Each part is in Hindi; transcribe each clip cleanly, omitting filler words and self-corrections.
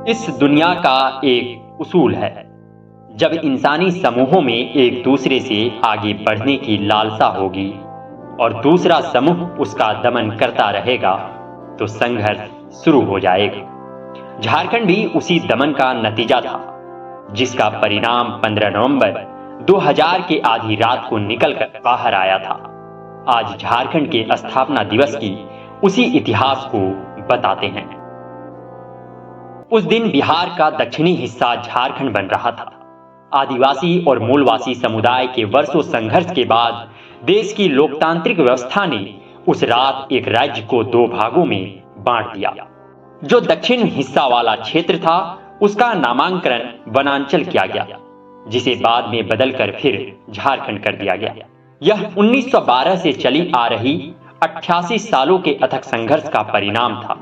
इस दुनिया का एक उसूल है, जब इंसानी समूहों में एक दूसरे से आगे बढ़ने की लालसा होगी और दूसरा समूह उसका दमन करता रहेगा तो संघर्ष शुरू हो जाएगा। झारखंड भी उसी दमन का नतीजा था, जिसका परिणाम 15 नवंबर 2000 के आधी रात को निकलकर बाहर आया था। आज झारखंड के स्थापना दिवस की उसी इतिहास को बताते हैं। उस दिन बिहार का दक्षिणी हिस्सा झारखंड बन रहा था। आदिवासी और मूलवासी समुदाय के वर्षों संघर्ष के बाद देश की लोकतांत्रिक व्यवस्था ने उस रात एक राज्य को दो भागों में बांट दिया। जो दक्षिण हिस्सा वाला क्षेत्र था उसका नामांकन वनांचल किया गया, जिसे बाद में बदलकर फिर झारखंड कर दिया गया। यह 1912 से चली आ रही 88 सालों के अथक संघर्ष का परिणाम था,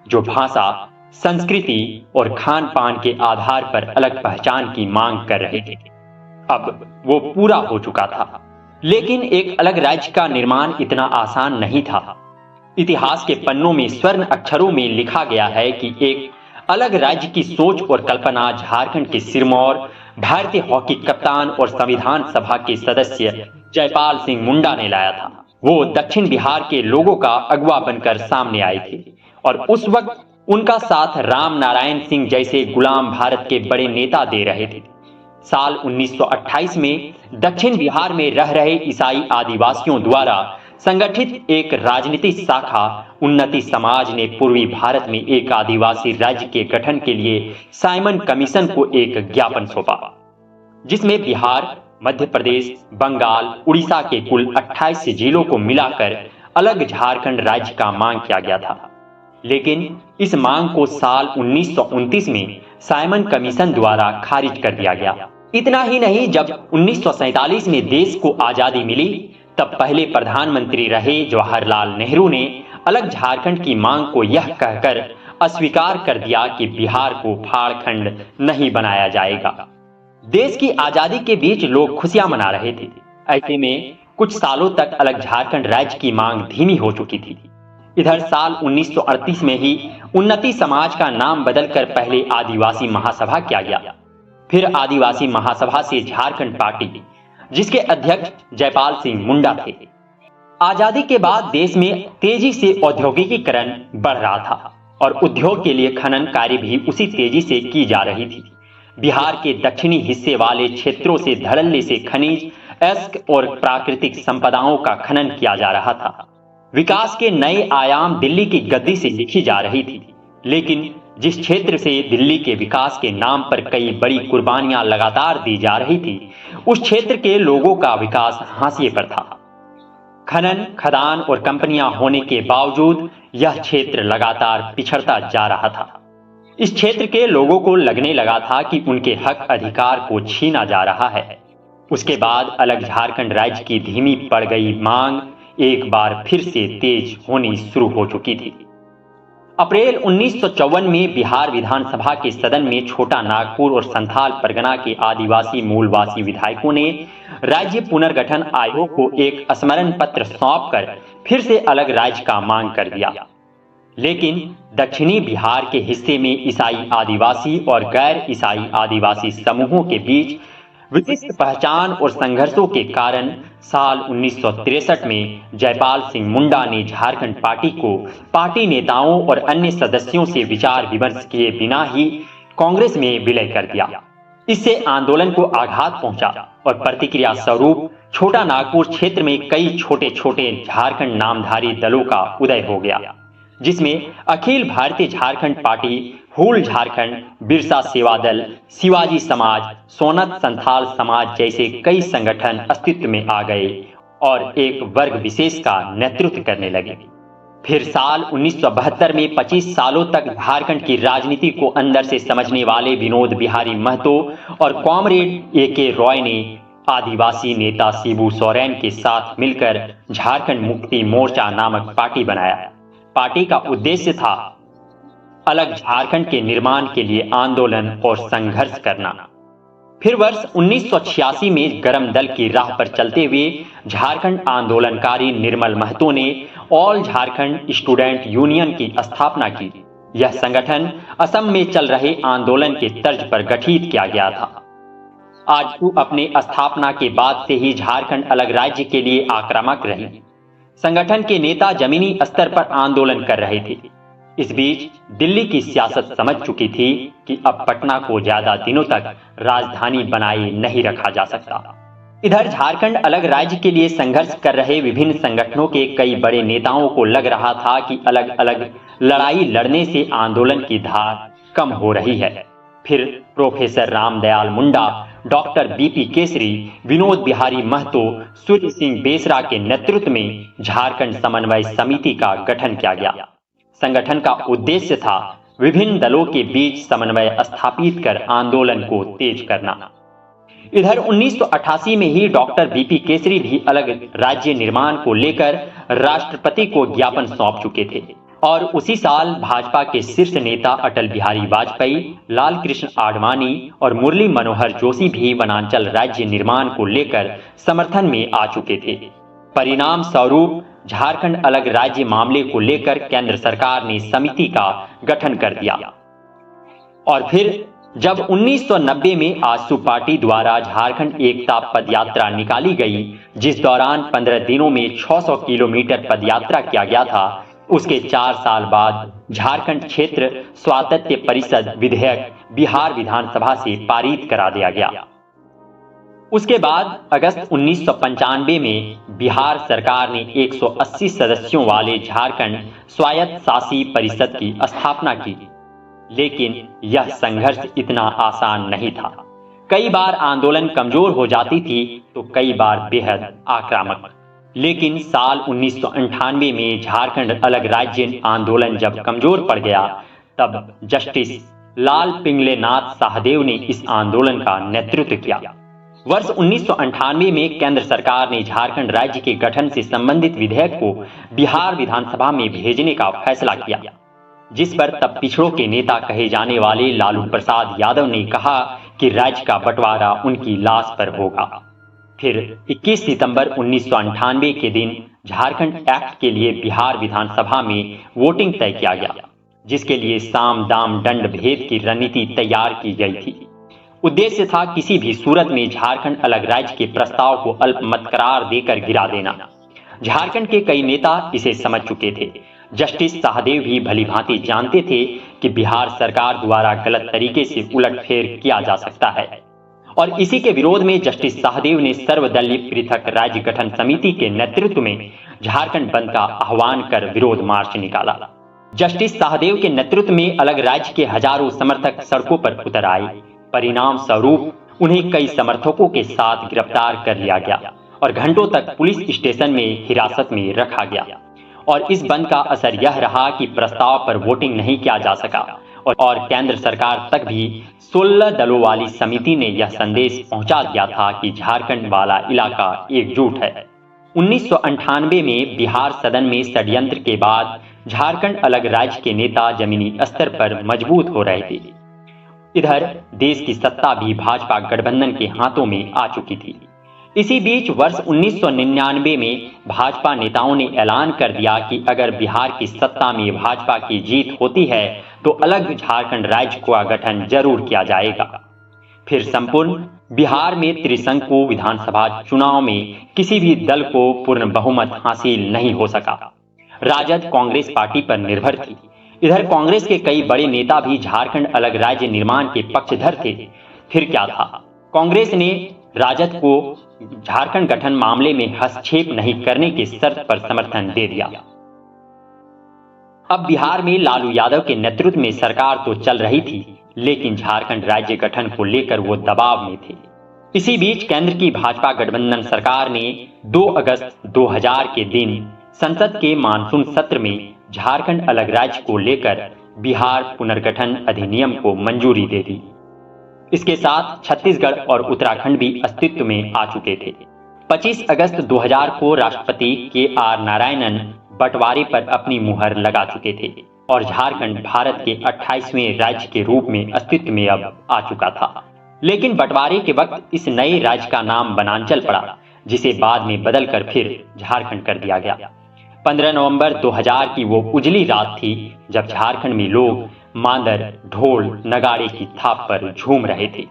जो भाषा, संस्कृति और खान पान के आधार पर अलग पहचान की मांग कर रहे थे। अब वो पूरा हो चुका था, लेकिन एक अलग राज्य का निर्माण इतना आसान नहीं था। इतिहास के पन्नों में स्वर्ण अक्षरों में लिखा गया है कि एक अलग राज्य की सोच और कल्पना झारखंड के सिरमौर, भारतीय हॉकी कप्तान और संविधान सभा के सदस्य जयपाल सिंह मुंडा ने लाया था। वो दक्षिण बिहार के लोगों का अगुवा बनकर सामने आए थे और उस वक्त उनका साथ राम नारायण सिंह जैसे गुलाम भारत के बड़े नेता दे रहे थे। साल 1928 में दक्षिण बिहार में रह रहे ईसाई आदिवासियों द्वारा संगठित एक राजनीतिक शाखा उन्नति समाज ने पूर्वी भारत में एक आदिवासी राज्य के गठन के लिए साइमन कमीशन को एक ज्ञापन सौंपा, जिसमें बिहार, मध्य प्रदेश, बंगाल, उड़ीसा के कुल 28 जिलों को मिलाकर अलग झारखंड राज्य का मांग किया गया था। लेकिन इस मांग को साल 1929 में साइमन कमीशन द्वारा खारिज कर दिया गया। इतना ही नहीं, जब 1947 में देश को आजादी मिली, तब पहले प्रधानमंत्री रहे जवाहरलाल नेहरू ने अलग झारखंड की मांग को यह कहकर अस्वीकार कर दिया कि बिहार को फाड़खंड नहीं बनाया जाएगा। देश की आजादी के बीच लोग खुशियां मना रहे थे। ऐसे में कुछ सालों तक अलग झारखंड राज्य की मांग धीमी हो चुकी थी। इधर साल 1938 में ही उन्नति समाज का नाम बदलकर पहले आदिवासी महासभा किया गया, फिर आदिवासी महासभा से झारखंड पार्टी, जिसके अध्यक्ष जयपाल सिंह मुंडा थे। आजादी के बाद देश में तेजी से औद्योगिकीकरण बढ़ रहा था और उद्योग के लिए खनन कार्य भी उसी तेजी से की जा रही थी। बिहार के दक्षिणी हिस्से वाले क्षेत्रों से धड़ल्ले से खनिज, अयस्क और प्राकृतिक संपदाओं का खनन किया जा रहा था। विकास के नए आयाम दिल्ली की गद्दी से लिखी जा रही थी, लेकिन जिस क्षेत्र से दिल्ली के विकास के नाम पर कई बड़ी कुर्बानियां लगातार दी जा रही थी, उस क्षेत्र के लोगों का विकास हाशिए पर था। खनन, खदान और कंपनियां होने के बावजूद यह क्षेत्र लगातार पिछड़ता जा रहा था। इस क्षेत्र के लोगों को लगने लगा था कि उनके हक अधिकार को छीना जा रहा है। उसके बाद अलग झारखंड राज्य की धीमी पड़ गई मांग एक बार फिर से तेज होनी शुरू हो चुकी थी। अप्रैल 1954 में बिहार विधानसभा के सदन में छोटा नागपुर और संथाल परगना के आदिवासी मूलवासी विधायकों ने राज्य पुनर्गठन आयोग को एक स्मरण पत्र सौंपकर फिर से अलग राज्य का मांग कर दिया। लेकिन दक्षिणी बिहार के हिस्से में ईसाई आदिवासी और गैर ईसाई आदिवासी समूहों के बीच विशिष्ट पहचान और संघर्षों के कारण साल 1963 में जयपाल सिंह मुंडा ने झारखंड पार्टी को पार्टी नेताओं और अन्य सदस्यों से विचार विमर्श किए बिना ही कांग्रेस में विलय कर दिया। इससे आंदोलन को आघात पहुंचा और प्रतिक्रिया स्वरूप छोटा नागपुर क्षेत्र में कई छोटे छोटे झारखंड नामधारी दलों का उदय हो गया, जिसमें अखिल भारतीय झारखंड पार्टी, हूल झारखंड, बिरसा सेवा दल, शिवाजी समाज, सोनत संथाल समाज जैसे कई संगठन अस्तित्व में आ गए और एक वर्ग विशेष का नेतृत्व करने लगे। फिर साल 1972 में 25 सालों तक झारखंड की राजनीति को अंदर से समझने वाले विनोद बिहारी महतो और कॉमरेड ए.के. रॉय ने आदिवासी नेता शिबू सोरेन के साथ मिलकर झारखंड मुक्ति मोर्चा नामक पार्टी बनाया। पार्टी का उद्देश्य था अलग झारखंड के निर्माण के लिए आंदोलन और संघर्ष करना। फिर वर्ष 1986 में गरम दल की राह पर चलते हुए झारखंड आंदोलनकारी निर्मल महतो ने ऑल झारखंड स्टूडेंट यूनियन की स्थापना की, यह संगठन असम में चल रहे आंदोलन के तर्ज पर गठित किया गया था। आजसू अपने स्थापना के बाद से ही झारखंड अलग राज्य के लिए आक्रामक रही। संगठन के नेता जमीनी स्तर पर आंदोलन कर रहे थे। इस बीच दिल्ली की सियासत समझ चुकी थी कि अब पटना को ज्यादा दिनों तक राजधानी बनाए नहीं रखा जा सकता। इधर झारखंड अलग राज्य के लिए संघर्ष कर रहे विभिन्न संगठनों के कई बड़े नेताओं को लग रहा था कि अलग अलग लड़ाई लड़ने से आंदोलन की धार कम हो रही है। फिर professor Ramdayal Munda, doctor BP Kesari, Vinod Bihari Mahato, Surya Singh Besra के नेतृत्व में झारखंड समन्वय समिति का गठन किया गया। संगठन का उद्देश्य था विभिन्न दलों के बीच समन्वय स्थापित कर आंदोलन को तेज करना। इधर 1988 में ही डॉक्टर बीपी केसरी भी अलग राज्य निर्माण को लेकर राष्ट्रपति को ज्ञापन सौंप चुके थे और उसी साल भाजपा के शीर्ष नेता अटल बिहारी वाजपेयी, लाल कृष्ण आडवाणी और मुरली मनोहर जोशी भी वनांचल राज्य निर्माण को लेकर समर्थन में आ चुके थे। परिणाम स्वरूप झारखंड अलग राज्य मामले को लेकर केंद्र सरकार ने समिति का गठन कर दिया। और फिर जब 1990 में आजसू पार्टी द्वारा झारखंड एकता पदयात्रा निकाली गई, जिस दौरान 15 दिनों में 600 किलोमीटर पदयात्रा किया गया था, उसके 4 साल बाद झारखंड क्षेत्र स्वायत्त परिषद विधेयक बिहार विधानसभा से पारित करा दिया गया। उसके बाद अगस्त 1995 में बिहार सरकार ने 180 सदस्यों वाले झारखंड स्वायत्त शासी परिषद की स्थापना की। लेकिन यह संघर्ष इतना आसान नहीं था। कई बार आंदोलन कमजोर हो जाती थी तो कई बार बेहद आक्रामक। लेकिन साल 1998 में झारखंड अलग राज्य आंदोलन जब कमजोर पड़ गया, तब जस्टिस लाल पिंगलेनाथ शाहदेव ने इस आंदोलन का नेतृत्व किया। वर्ष 1998 में केंद्र सरकार ने झारखंड राज्य के गठन से संबंधित विधेयक को बिहार विधानसभा में भेजने का फैसला किया, जिस पर तब पिछड़ों के नेता कहे जाने वाले लालू प्रसाद यादव ने कहा कि राज्य का बंटवारा उनकी लाश पर होगा। फिर 21 सितंबर 1998 के दिन झारखंड एक्ट के लिए बिहार विधानसभा में वोटिंग तय किया गया, जिसके लिए साम दाम दंड भेद की रणनीति तैयार की गई थी। उद्देश्य था किसी भी सूरत में झारखंड अलग राज्य के प्रस्ताव को अल्पमत करार देकर गिरा देना। झारखंड के कई नेता इसे समझ चुके थे। जस्टिस शाहदेव भी भली भांति जानते थे कि बिहार सरकार द्वारा गलत तरीके से उलटफेर किया जा सकता है और इसी के विरोध में जस्टिस शाहदेव ने सर्वदलीय पृथक राज्य गठन समिति के नेतृत्व में झारखंड बंद का आह्वान कर विरोध मार्च निकाला। जस्टिस शाहदेव के नेतृत्व में अलग राज्य के हजारों समर्थक सड़कों पर उतर आए। परिणाम स्वरूप उन्हें कई समर्थकों के साथ गिरफ्तार कर लिया गया और घंटों तक पुलिस स्टेशन में हिरासत में रखा गया। और इस बंद का असर यह रहा कि प्रस्ताव पर वोटिंग नहीं किया जा सका और केंद्र सरकार तक भी 16 दलों वाली समिति ने यह संदेश पहुंचा दिया था कि झारखंड वाला इलाका एकजुट है। 1998 में बिहार सदन में षड्यंत्र के बाद झारखंड अलग राज्य के नेता जमीनी स्तर पर मजबूत हो रहे थे। इधर देश की सत्ता भी भाजपा गठबंधन के हाथों में आ चुकी थी। इसी बीच वर्ष 1999 में भाजपा नेताओं ने ऐलान कर दिया कि अगर बिहार की सत्ता में भाजपा की जीत होती है तो अलग झारखंड राज्य का गठन जरूर किया जाएगा। फिर संपूर्ण बिहार में त्रिशंकु विधानसभा चुनाव में किसी भी दल को पूर्ण बहुमत हासिल नहीं हो सका। राजद कांग्रेस पार्टी पर निर्भर थी। इधर कांग्रेस के कई बड़े नेता भी झारखंड अलग राज्य निर्माण के पक्षधर थे। फिर क्या था, कांग्रेस ने राजद को झारखंड गठन मामले में हस्तक्षेप नहीं करने की शर्त पर समर्थन दे दिया। अब बिहार में लालू यादव के नेतृत्व में सरकार तो चल रही थी, लेकिन झारखंड राज्य गठन को लेकर वो दबाव में थे। इसी बीच केंद्र की भाजपा गठबंधन सरकार ने 2 अगस्त 2000 के दिन संसद के मानसून सत्र में झारखंड अलग राज्य को लेकर बिहार पुनर्गठन अधिनियम को मंजूरी दे दी। इसके साथ छत्तीसगढ़ और उत्तराखंड भी अस्तित्व में आ चुके थे। 25 अगस्त 2000 को राष्ट्रपति KR नारायणन बंटवारे पर अपनी मुहर लगा चुके थे और झारखंड भारत के 28वें राज्य के रूप में अस्तित्व में अब आ चुका था। लेकिन बंटवारे के वक्त इस नए राज्य का नाम वनांचल पड़ा, जिसे बाद में बदलकर फिर झारखंड कर दिया गया। 15 नवंबर 2000 की वो उजली रात थी जब झारखंड में लोग मांदर, ढोल, नगाड़े की थाप पर झूम रहे थे,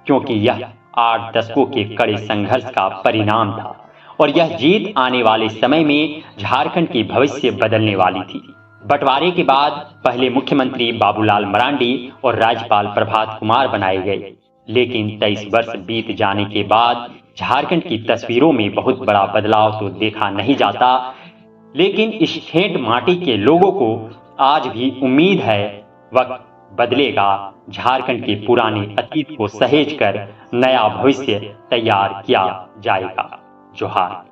क्योंकि यह 8 दशकों के कड़े संघर्ष का परिणाम था और यह जीत आने वाले समय में झारखंड की भविष्य बदलने वाली थी। बंटवारे के बाद पहले मुख्यमंत्री बाबूलाल मरांडी और राज्यपाल प्रभात कुमार बनाए गए, लेकिन 23 वर्ष बीत जाने के बाद झारखंड की तस्वीरों में बहुत बड़ा बदलाव तो देखा नहीं जाता, लेकिन इस ठेठ माटी के लोगों को आज भी उम्मीद है वक्त बदलेगा, झारखंड के पुराने अतीत को सहेज कर नया भविष्य तैयार किया जाएगा। जोहार।